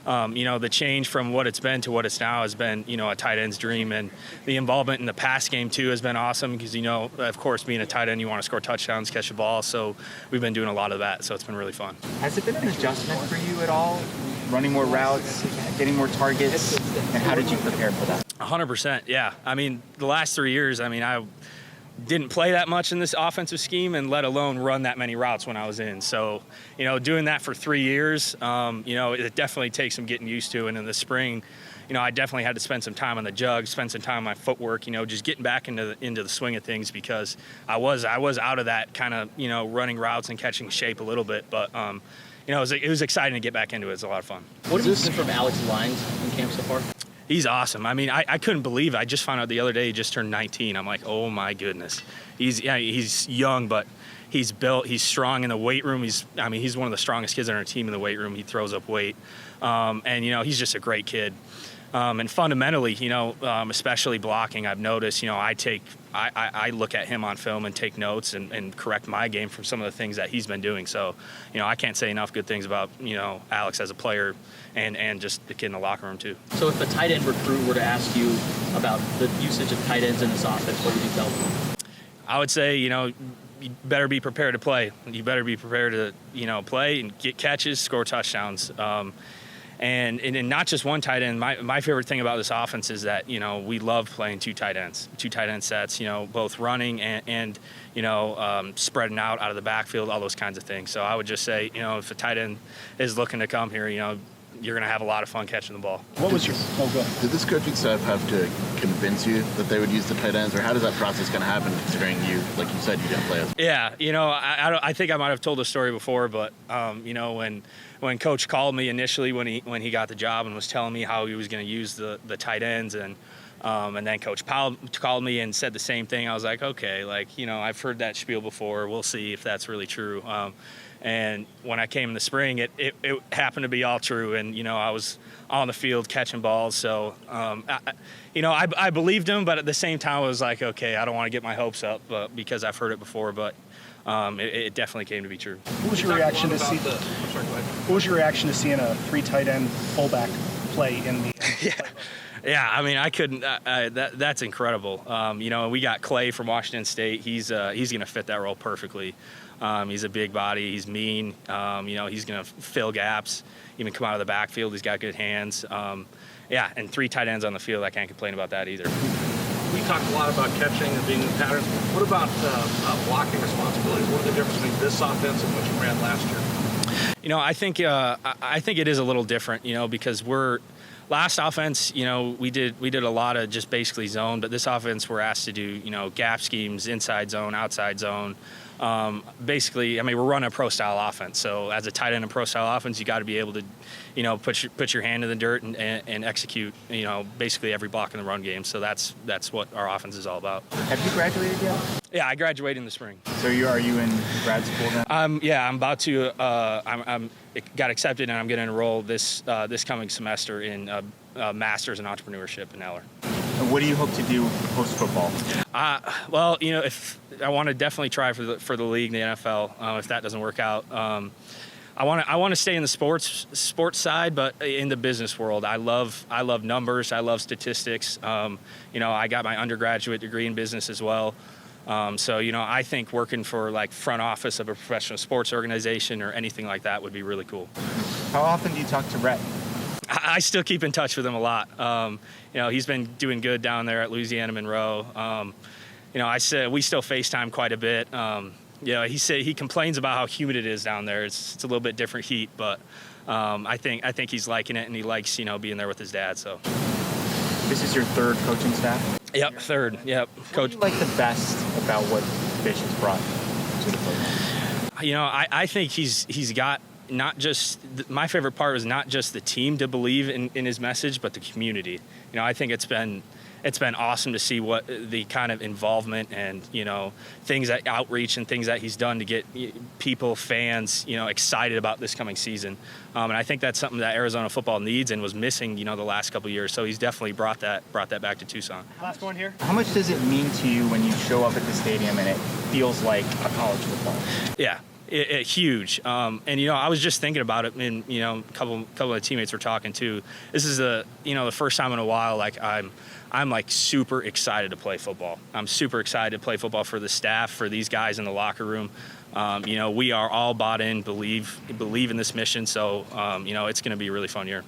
the change from what it's been to what it's now has been, a tight end's dream. And the involvement in the pass game, too, has been awesome because, of course, being a tight end, you want to score touchdowns, catch the ball. So we've been doing a lot of that. So it's been really fun. Has it been an adjustment for you at all? Running more routes, getting more targets? And how did you prepare for that? 100%, yeah. I mean, the last 3 years, I didn't play that much in this offensive scheme and let alone run that many routes when I was in. So, doing that for 3 years, it definitely takes some getting used to. And in the spring, I definitely had to spend some time on the jug, spend some time on my footwork, just getting back into the swing of things because I was out of that kind of, running routes and catching shape a little bit. But, it was exciting to get back into it. It's a lot of fun. What have you seen from Alex Lyons in camp so far? He's awesome. I mean, I couldn't believe it. I just found out the other day he just turned 19. I'm like, oh my goodness. He's young, but he's built. He's strong in the weight room. He's one of the strongest kids on our team in the weight room. He throws up weight, and he's just a great kid. And fundamentally, especially blocking, I've noticed, I look at him on film and take notes and correct my game from some of the things that he's been doing. So, I can't say enough good things about, Alex as a player and just the kid in the locker room too. So if a tight end recruit were to ask you about the usage of tight ends in this offense, what would you tell them? I would say, you better be prepared to play. You better be prepared to, play and get catches, score touchdowns. And not just one tight end. My favorite thing about this offense is that, we love playing two tight end sets, both running and spreading out of the backfield, all those kinds of things. So I would just say, if a tight end is looking to come here, you're going to have a lot of fun catching the ball. What was your – go ahead. Did this coaching staff have to convince you that they would use the tight ends, or how does that process going to happen considering you, like you said, you didn't play as well? Yeah, I think I might have told the story before, but, when Coach called me initially when he got the job and was telling me how he was going to use the tight ends and then Coach Powell called me and said the same thing. I was like, okay, I've heard that spiel before. We'll see if that's really true. And when I came in the spring, it happened to be all true. And, I was on the field catching balls. So, I believed him, but at the same time, I was like, okay, I don't want to get my hopes up because I've heard it before. But it definitely came to be true. What was your reaction to see? What was your reaction to seeing a 3 tight end fullback play in the? Yeah, I mean, I couldn't. That's incredible. We got Clay from Washington State. He's going to fit that role perfectly. He's a big body. He's mean. He's going to fill gaps, even come out of the backfield. He's got good hands. And 3 tight ends on the field. I can't complain about that either. We talked a lot about catching and being in patterns. What about blocking responsibilities? What are the difference between this offense and what you ran last year? I think it is a little different. Because last offense, we did a lot of just basically zone, but this offense we're asked to do, gap schemes, inside zone, outside zone. Basically, we're running a pro-style offense. So as a tight end in a pro-style offense, you got to be able to, put your hand in the dirt and execute, basically every block in the run game. So that's what our offense is all about. Have you graduated yet? Yeah, I graduated in the spring. So are you in grad school now? I'm about to. I'm got accepted, and I'm going to enroll this coming semester in master's in entrepreneurship in Eller. And what do you hope to do post-football? If I want to definitely try for the league, the NFL. If that doesn't work out, I want to stay in the sports side, but in the business world. I love numbers. I love statistics. I got my undergraduate degree in business as well. I think working for front office of a professional sports organization or anything like that would be really cool. How often do you talk to Rhett? I still keep in touch with him a lot. He's been doing good down there at Louisiana Monroe. We still FaceTime quite a bit. He said he complains about how humid it is down there. It's a little bit different heat, but I think he's liking it and he likes being there with his dad. So this is your 3rd coaching staff? Yep, 3rd. Yep. What do you like the best about what Fish has brought to the program? I think he's got not just my favorite part was not just the team to believe in his message, but the community. I think it's been awesome to see what the kind of involvement and things that outreach and things that he's done to get people, fans, excited about this coming season. And I think that's something that Arizona football needs and was missing, the last couple of years. So he's definitely brought that back to Tucson. Last one here. How much does it mean to you when you show up at the stadium and it feels like a college football? Yeah. Huge. And I was just thinking about it, and a couple of the teammates were talking too. This is the first time in a while like I'm like super excited to play football. I'm super excited to play football for the staff, for these guys in the locker room. We are all bought in, believe in this mission. So it's going to be a really fun year.